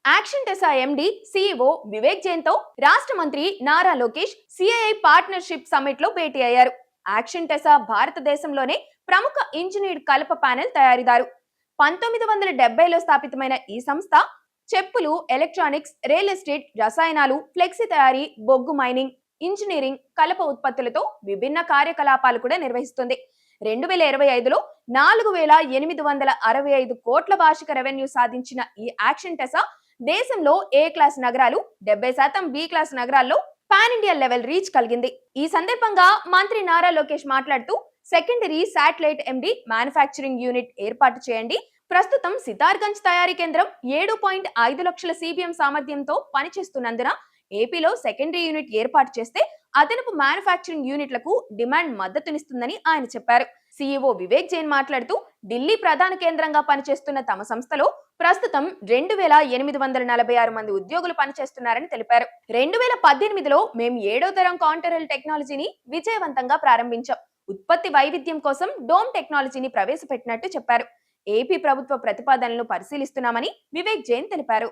Action టెసా ఎండి CEO Vivek Jain తో రాష్ట్ర మంత్రి Nara Lokesh CII partnership summit లో భేటీ అయ్యారు. యాక్షన్ టెసా భారతదేశంలోనే ప్రముఖ ఇంజనీర్డ్ కలప ప్యానెల్ తయారీదారు. 1970లో స్థాపితమైన ఈ సంస్థ చెప్పులు, ఎలక్ట్రానిక్స్, రియల్ ఎస్టేట్, రసాయనాలు, ఫ్లెక్సీ తయారీ, బొగ్గు మైనింగ్, ఇంజనీరింగ్, కలప ఉత్పత్తులతో విభిన్న కార్యకలాపాలు కూడా నిర్వహిస్తుంది. 2025లో 4865 కోట్ల వార్షిక రెవెన్యూ సాధించిన ఈ యాక్షన్ టెసా దేశంలో ఏ క్లాస్ నగరాలు, 70% బి క్లాస్ నగరాల్లో పాన్ ఇండియా లెవెల్ రీచ్ కలిగింది. ఈ సందర్భంగా మంత్రి నారా లోకేష్ మాట్లాడుతూ సెకండరీ శాటిలైట్ ఎండి మ్యానుఫ్యాక్చరింగ్ యూనిట్ ఏర్పాటు చేయండి. ప్రస్తుతం సితార్గంజ్ తయారీ కేంద్రం 7.5 లక్షల సిబిఎం సామర్థ్యంతో పనిచేస్తున్నందున ఏపీలో సెకండరీ యూనిట్ ఏర్పాటు చేస్తే అదనపు మ్యానుఫ్యాక్చరింగ్ యూనిట్లకు డిమాండ్ మద్దతునిస్తుందని ఆయన చెప్పారు. సిఇఓ వివేక్ జైన్ మాట్లాడుతూ ఢిల్లీ ప్రధాన కేంద్రంగా పనిచేస్తున్న తమ సంస్థలో ప్రస్తుతం 2846 మంది ఉద్యోగులు పనిచేస్తున్నారని తెలిపారు. 2018లో మేము 7వ తరం కాంటరల్ టెక్నాలజీని విజయవంతంగా ప్రారంభించాం. ఉత్పత్తి వైవిధ్యం కోసం డోమ్ టెక్నాలజీని ప్రవేశపెట్టినట్టు చెప్పారు. ఏపీ ప్రభుత్వ ప్రతిపాదనలను పరిశీలిస్తున్నామని వివేక్ జైన్ తెలిపారు.